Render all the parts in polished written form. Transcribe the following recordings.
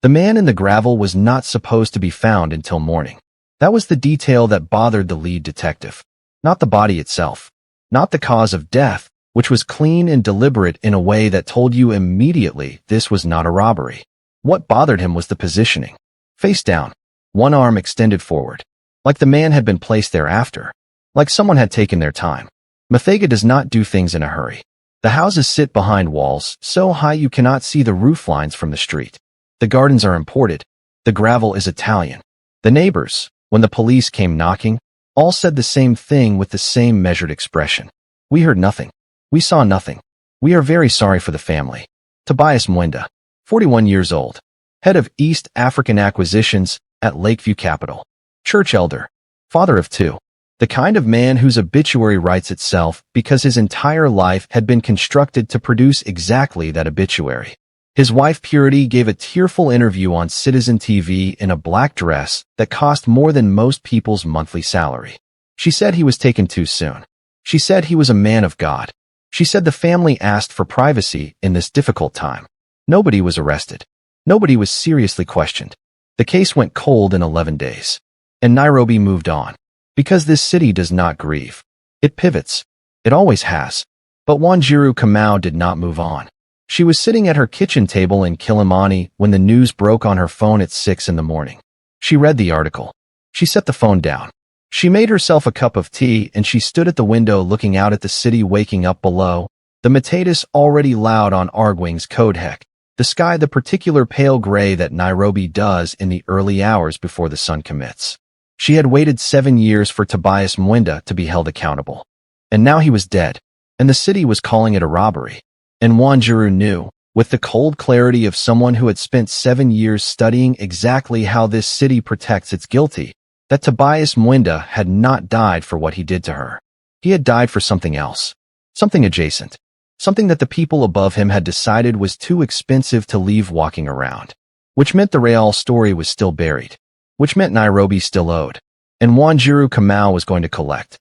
The man in the gravel was not supposed to be found until morning. That was the detail that bothered the lead detective. Not the body itself. Not the cause of death, which was clean and deliberate in a way that told you immediately this was not a robbery. What bothered him was the positioning. Face down, one arm extended forward, like the man had been placed there after, like someone had taken their time. Muthaiga does not do things in a hurry. The houses sit behind walls so high you cannot see the roof lines from the street. The gardens are imported. The gravel is Italian. The neighbors, when the police came knocking, all said the same thing with the same measured expression. We heard nothing. We saw nothing. We are very sorry for the family. Tobias Mwenda, 41 years old, head of East African Acquisitions at Lakeview Capital. Church elder, father of two. The kind of man whose obituary writes itself because his entire life had been constructed to produce exactly that obituary. His wife Purity gave a tearful interview on Citizen TV in a black dress that cost more than most people's monthly salary. She said he was taken too soon. She said he was a man of God. She said the family asked for privacy in this difficult time. Nobody was arrested. Nobody was seriously questioned. The case went cold in 11 days. And Nairobi moved on. Because this city does not grieve. It pivots. It always has. But Wanjiru did not move on. She was sitting at her kitchen table in Kilimani when the news broke on her phone at 6 in the morning. She read the article. She set the phone down. She made herself a cup of tea and she stood at the window looking out at the city waking up below, the Matatus already loud on Arguing's code heck, the sky the particular pale gray that Nairobi does in the early hours before the sun commits. She had waited 7 years for Tobias Mwenda to be held accountable. And now he was dead, and the city was calling it a robbery. And Wanjiru knew, with the cold clarity of someone who had spent 7 years studying exactly how this city protects its guilty, that Tobias Mwenda had not died for what he did to her. He had died for something else, something adjacent, something that the people above him had decided was too expensive to leave walking around, which meant the Real story was still buried, which meant Nairobi still owed, and Wanjiru was going to collect.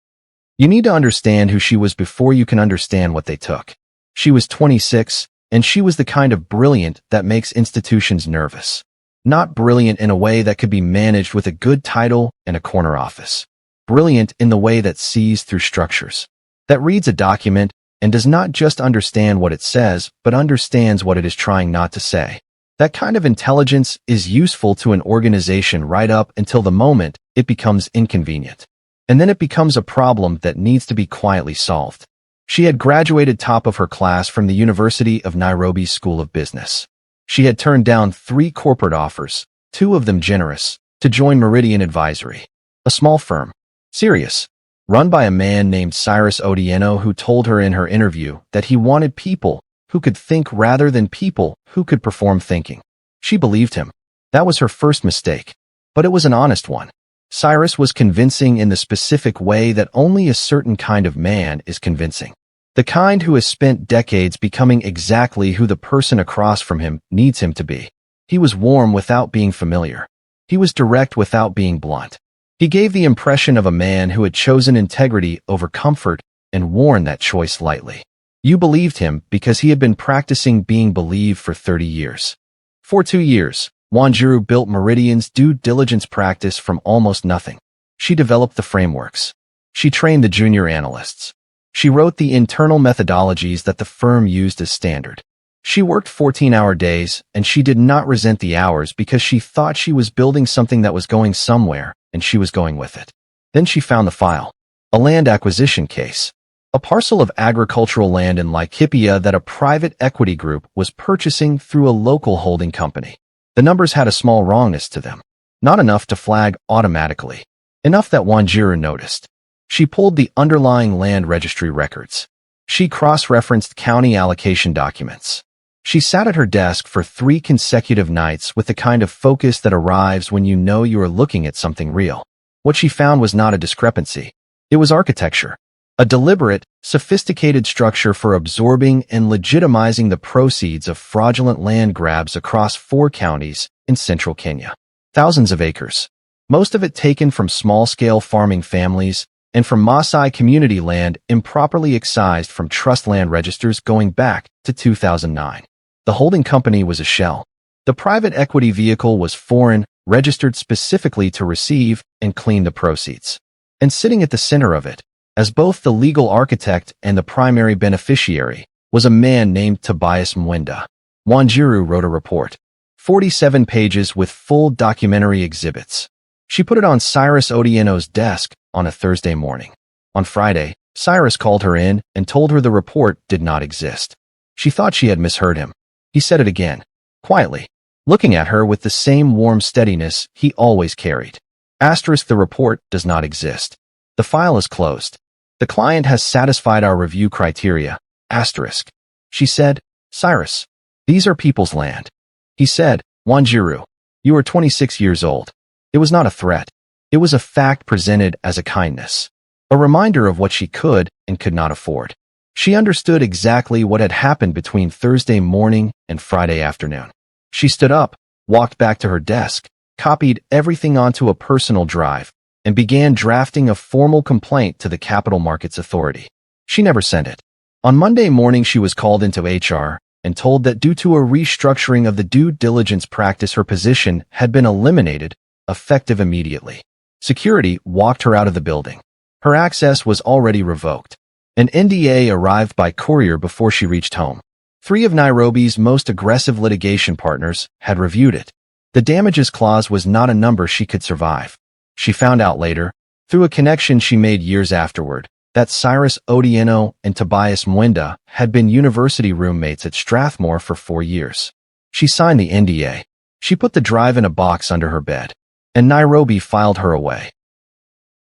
You need to understand who she was before you can understand what they took. She was 26, and she was the kind of brilliant that makes institutions nervous. Not brilliant in a way that could be managed with a good title and a corner office. Brilliant in the way that sees through structures, that reads a document and does not just understand what it says, but understands what it is trying not to say. That kind of intelligence is useful to an organization right up until the moment it becomes inconvenient. And then it becomes a problem that needs to be quietly solved. She had graduated top of her class from the University of Nairobi's School of Business. She had turned down 3 corporate offers, 2 of them generous, to join Meridian Advisory, a small firm, serious, run by a man named Cyrus Odieno who told her in her interview that he wanted people who could think rather than people who could perform thinking. She believed him. That was her first mistake, but it was an honest one. Cyrus was convincing in the specific way that only a certain kind of man is convincing. The kind who has spent decades becoming exactly who the person across from him needs him to be. He was warm without being familiar. He was direct without being blunt. He gave the impression of a man who had chosen integrity over comfort and worn that choice lightly. You believed him because he had been practicing being believed for 30 years. For 2 years, Wanjiru built Meridian's due diligence practice from almost nothing. She developed the frameworks. She trained the junior analysts. She wrote the internal methodologies that the firm used as standard. She worked 14-hour days, and she did not resent the hours because she thought she was building something that was going somewhere, and she was going with it. Then she found the file. A land acquisition case. A parcel of agricultural land in Laikipia that a private equity group was purchasing through a local holding company. The numbers had a small wrongness to them. Not enough to flag automatically. Enough that Wanjiru noticed. She pulled the underlying land registry records. She cross-referenced county allocation documents. She sat at her desk for 3 consecutive nights with the kind of focus that arrives when you know you are looking at something real. What she found was not a discrepancy. It was architecture. A deliberate, sophisticated structure for absorbing and legitimizing the proceeds of fraudulent land grabs across 4 counties in central Kenya. Thousands of acres. Most of it taken from small-scale farming families and from Maasai community land improperly excised from trust land registers going back to 2009. The holding company was a shell. The private equity vehicle was foreign, registered specifically to receive and clean the proceeds. And sitting at the center of it, as both the legal architect and the primary beneficiary, was a man named Tobias Mwenda. Wanjiru wrote a report, 47 pages with full documentary exhibits. She put it on Cyrus Otieno's desk on a Thursday morning. On Friday, Cyrus called her in and told her the report did not exist. She thought she had misheard him. He said it again, quietly, looking at her with the same warm steadiness he always carried. Asterisk, the report does not exist. The file is closed. The client has satisfied our review criteria. Asterisk. She said, Cyrus, these are people's land. He said, Wanjiru, you are 26 years old. It was not a threat. It was a fact presented as a kindness. A reminder of what she could and could not afford. She understood exactly what had happened between Thursday morning and Friday afternoon. She stood up, walked back to her desk, copied everything onto a personal drive, and began drafting a formal complaint to the Capital Markets Authority. She never sent it. On Monday morning, she was called into HR and told that due to a restructuring of the due diligence practice, her position had been eliminated, effective immediately. Security walked her out of the building. Her access was already revoked. An NDA arrived by courier before she reached home. 3 of Nairobi's most aggressive litigation partners had reviewed it. The damages clause was not a number she could survive. She found out later, through a connection she made years afterward, that Cyrus Otieno and Tobias Mwenda had been university roommates at Strathmore for 4 years. She signed the NDA. She put the drive in a box under her bed, and Nairobi filed her away.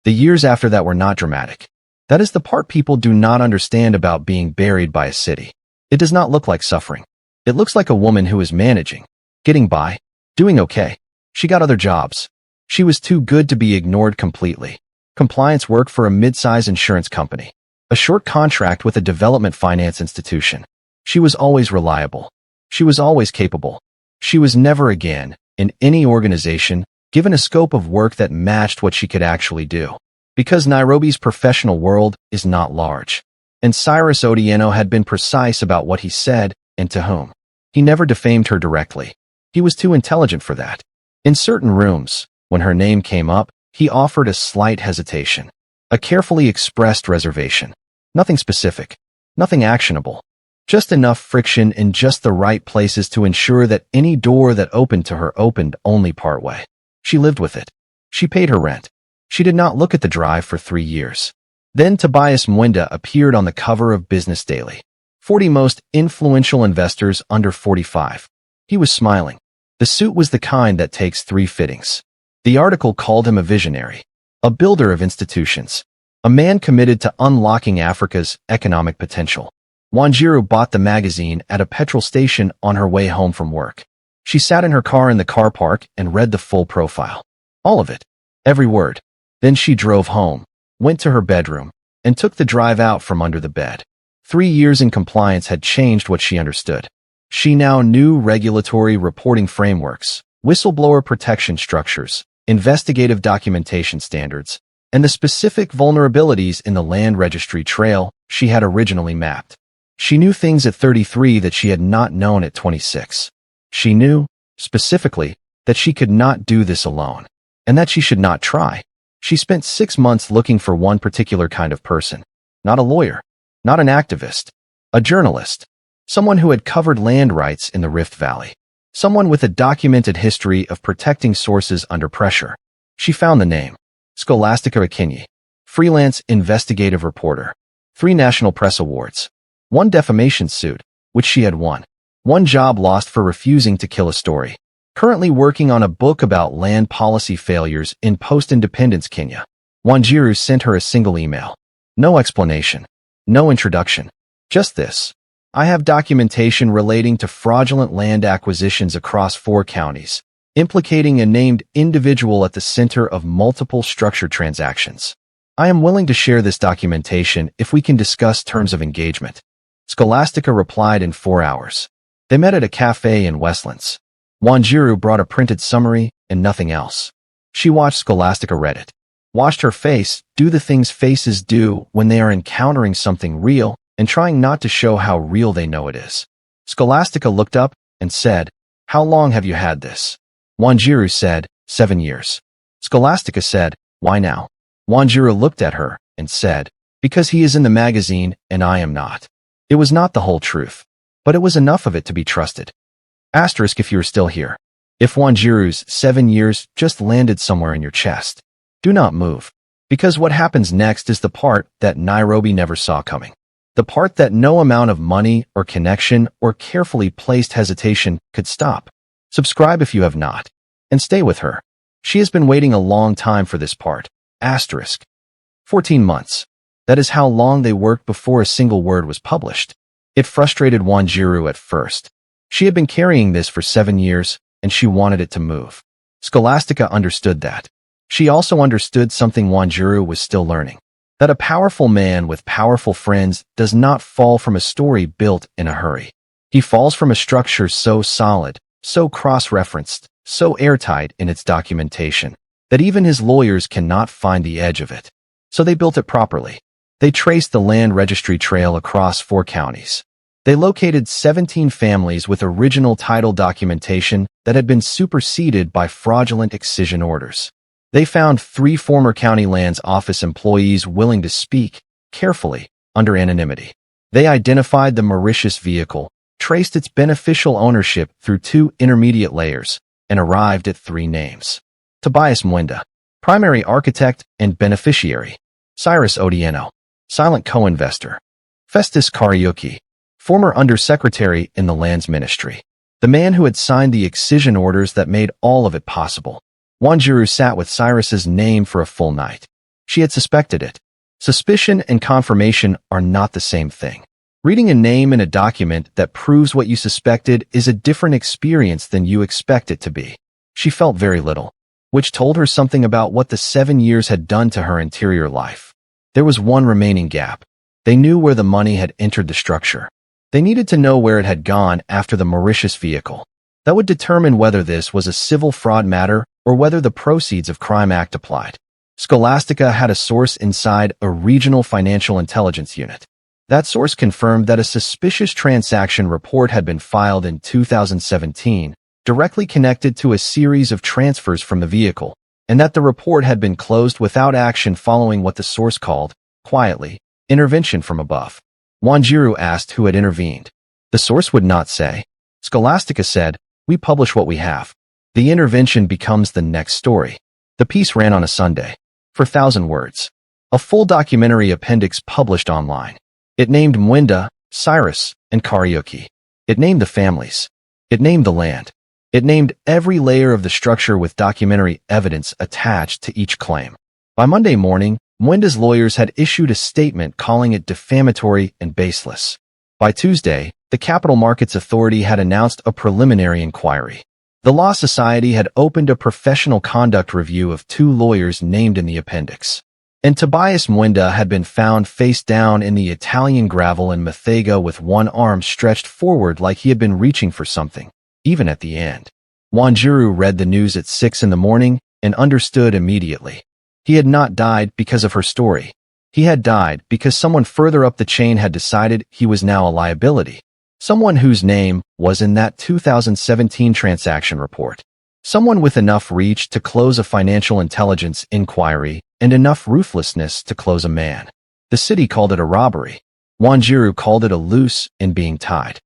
The years after that were not dramatic. That is the part people do not understand about being buried by a city. It does not look like suffering. It looks like a woman who is managing, getting by, doing okay. She got other jobs. She was too good to be ignored completely. Compliance work for a mid-size insurance company. A short contract with a development finance institution. She was always reliable. She was always capable. She was never again, in any organization, given a scope of work that matched what she could actually do. Because Nairobi's professional world is not large. And Cyrus Otieno had been precise about what he said and to whom. He never defamed her directly. He was too intelligent for that. In certain rooms, when her name came up, he offered a slight hesitation. A carefully expressed reservation. Nothing specific. Nothing actionable. Just enough friction in just the right places to ensure that any door that opened to her opened only partway. She lived with it. She paid her rent. She did not look at the drive for 3 years. Then Tobias Mwenda appeared on the cover of Business Daily. 40 most influential investors under 45. He was smiling. The suit was the kind that takes 3 fittings. The article called him a visionary, a builder of institutions, a man committed to unlocking Africa's economic potential. Wanjiru bought the magazine at a petrol station on her way home from work. She sat in her car in the car park and read the full profile. All of it. Every word. Then she drove home, went to her bedroom, and took the drive out from under the bed. 3 years in compliance had changed what she understood. She now knew regulatory reporting frameworks, whistleblower protection structures, investigative documentation standards, and the specific vulnerabilities in the land registry trail she had originally mapped. She knew things at 33 that she had not known at 26. She knew, specifically, that she could not do this alone, and that she should not try. She spent 6 months looking for one particular kind of person. Not a lawyer, not an activist, a journalist, someone who had covered land rights in the Rift Valley, someone with a documented history of protecting sources under pressure. She found the name, Scholastica Akinyi, freelance investigative reporter, 3 National Press Awards, 1 defamation suit, which she had won, 1 job lost for refusing to kill a story. Currently working on a book about land policy failures in post-independence Kenya. Wanjiru sent her a single email. No explanation. No introduction. Just this. I have documentation relating to fraudulent land acquisitions across 4 counties, implicating a named individual at the center of multiple structured transactions. I am willing to share this documentation if we can discuss terms of engagement. Scholastica replied in 4 hours. They met at a cafe in Westlands. Wanjiru brought a printed summary and nothing else. She watched Scholastica read it. Watched her face do the things faces do when they are encountering something real and trying not to show how real they know it is. Scholastica looked up and said, How long have you had this? Wanjiru said, 7 years. Scholastica said, why now? Wanjiru looked at her and said, because he is in the magazine and I am not. It was not the whole truth, but it was enough of it to be trusted. Asterisk if you are still here. If Wanjiru's 7 years just landed somewhere in your chest, do not move, because what happens next is the part that Nairobi never saw coming. The part that no amount of money or connection or carefully placed hesitation could stop. Subscribe if you have not, and stay with her. She has been waiting a long time for this part. Asterisk. 14 months. That is how long they worked before a single word was published. It frustrated Wanjiru at first. She had been carrying this for 7 years, and she wanted it to move. Scholastica understood that. She also understood something Wanjiru was still learning. That a powerful man with powerful friends does not fall from a story built in a hurry. He falls from a structure so solid, so cross-referenced, so airtight in its documentation, that even his lawyers cannot find the edge of it. So they built it properly. They traced the land registry trail across 4 counties. They located 17 families with original title documentation that had been superseded by fraudulent excision orders. They found 3 former county lands office employees willing to speak, carefully, under anonymity. They identified the Mauritius vehicle, traced its beneficial ownership through 2 intermediate layers, and arrived at 3 names. Tobias Mwenda, primary architect and beneficiary. Cyrus Otieno, silent co-investor. Festus Kariuki, former undersecretary in the lands ministry. The man who had signed the excision orders that made all of it possible. Wanjiru sat with Cyrus's name for a full night. She had suspected it. Suspicion and confirmation are not the same thing. Reading a name in a document that proves what you suspected is a different experience than you expect it to be. She felt very little, which told her something about what the 7 years had done to her interior life. There was one remaining gap. They knew where the money had entered the structure. They needed to know where it had gone after the Mauritius vehicle. That would determine whether this was a civil fraud matter or whether the Proceeds of Crime Act applied. Scholastica had a source inside a regional financial intelligence unit. That source confirmed that a suspicious transaction report had been filed in 2017, directly connected to a series of transfers from the vehicle, and that the report had been closed without action following what the source called, quietly, intervention from above. Wanjiru asked who had intervened. The source would not say. Scholastica said, we publish what we have. The intervention becomes the next story. The piece ran on a Sunday, for 1,000 words. A full documentary appendix published online. It named Mwenda, Cyrus, and Kariuki. It named the families. It named the land. It named every layer of the structure with documentary evidence attached to each claim. By Monday morning, Mwenda's lawyers had issued a statement calling it defamatory and baseless. By Tuesday, the Capital Markets Authority had announced a preliminary inquiry. The Law Society had opened a professional conduct review of 2 lawyers named in the appendix. And Tobias Mwenda had been found face down in the Italian gravel in Muthaiga with one arm stretched forward like he had been reaching for something, even at the end. Wanjiru read the news at 6 in the morning and understood immediately. He had not died because of her story. He had died because someone further up the chain had decided he was now a liability. Someone whose name was in that 2017 transaction report. Someone with enough reach to close a financial intelligence inquiry and enough ruthlessness to close a man. The city called it a robbery. Wanjiru called it a loose and being tied.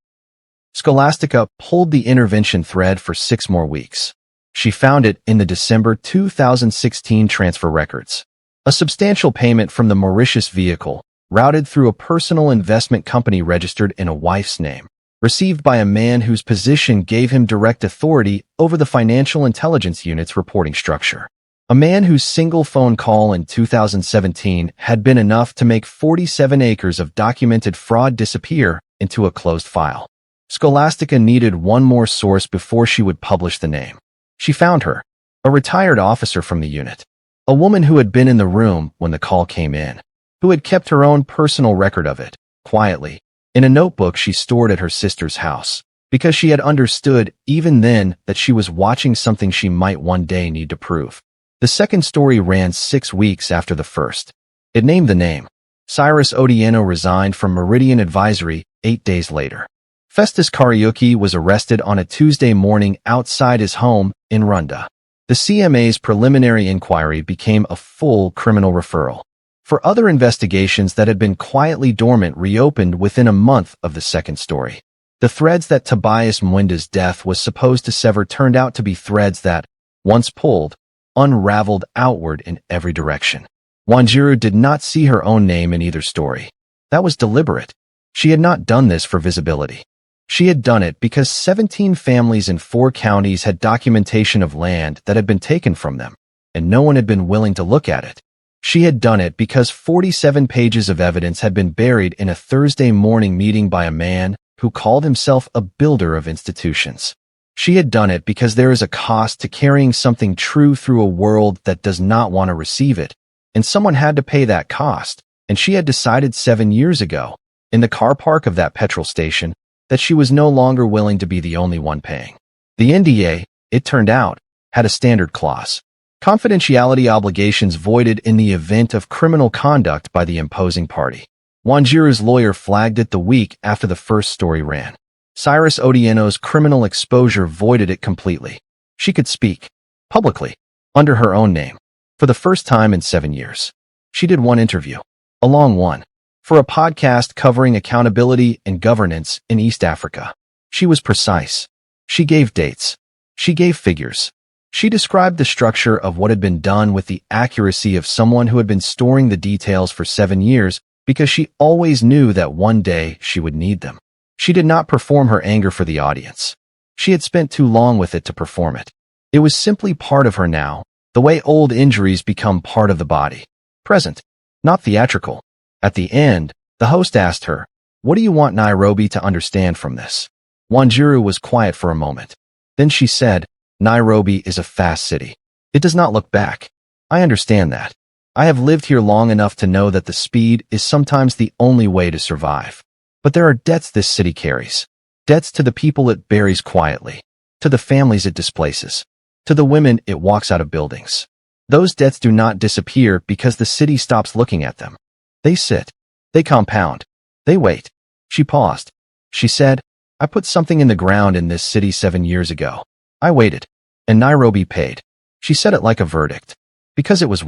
Scholastica pulled the intervention thread for 6 more weeks. She found it in the December 2016 transfer records. A substantial payment from the Mauritius vehicle, routed through a personal investment company registered in a wife's name, received by a man whose position gave him direct authority over the financial intelligence unit's reporting structure. A man whose single phone call in 2017 had been enough to make 47 acres of documented fraud disappear into a closed file. Scholastica needed one more source before she would publish the name. She found her, a retired officer from the unit, a woman who had been in the room when the call came in, who had kept her own personal record of it, quietly, in a notebook she stored at her sister's house, because she had understood even then that she was watching something she might one day need to prove. The second story ran 6 weeks after the first. It named the name. Cyrus Otieno resigned from Meridian Advisory 8 days later. Festus Kariuki was arrested on a Tuesday morning outside his home in Rwanda. The CMA's preliminary inquiry became a full criminal referral. For other investigations that had been quietly dormant reopened within a month of the second story. The threads that Tobias Mwenda's death was supposed to sever turned out to be threads that, once pulled, unraveled outward in every direction. Wanjiru did not see her own name in either story. That was deliberate. She had not done this for visibility. She had done it because 17 families in 4 counties had documentation of land that had been taken from them, and no one had been willing to look at it. She had done it because 47 pages of evidence had been buried in a Thursday morning meeting by a man who called himself a builder of institutions. She had done it because there is a cost to carrying something true through a world that does not want to receive it, and someone had to pay that cost, and she had decided 7 years ago, in the car park of that petrol station, that she was no longer willing to be the only one paying. The NDA, it turned out, had a standard clause. Confidentiality obligations voided in the event of criminal conduct by the imposing party. Wanjiru's lawyer flagged it the week after the first story ran. Cyrus Odieno's criminal exposure voided it completely. She could speak, publicly, under her own name, for the first time in 7 years. She did one interview, a long one, for a podcast covering accountability and governance in East Africa. She was precise. She gave dates. She gave figures. She described the structure of what had been done with the accuracy of someone who had been storing the details for 7 years because she always knew that one day she would need them. She did not perform her anger for the audience. She had spent too long with it to perform it. It was simply part of her now, the way old injuries become part of the body. Present, not theatrical. At the end, the host asked her, "What do you want Nairobi to understand from this?" Wanjiru was quiet for a moment. Then she said, "Nairobi is a fast city. It does not look back. I understand that. I have lived here long enough to know that the speed is sometimes the only way to survive. But there are debts this city carries. Debts to the people it buries quietly, to the families it displaces, to the women it walks out of buildings. Those debts do not disappear because the city stops looking at them. They sit. They compound. They wait." She paused. She said, "I put something in the ground in this city 7 years ago. I waited. And Nairobi paid." She said it like a verdict. Because it was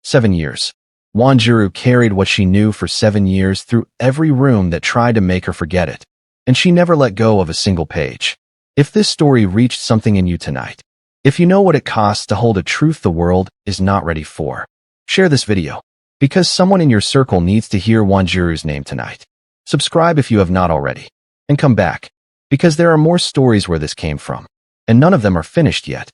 7 years. Wanjiru carried what she knew for 7 years through every room that tried to make her forget it. And she never let go of a single page. If this story reached something in you tonight, if you know what it costs to hold a truth the world is not ready for, share this video. Because someone in your circle needs to hear Wanjiru's name tonight. Subscribe if you have not already. And come back. Because there are more stories where this came from. And none of them are finished yet.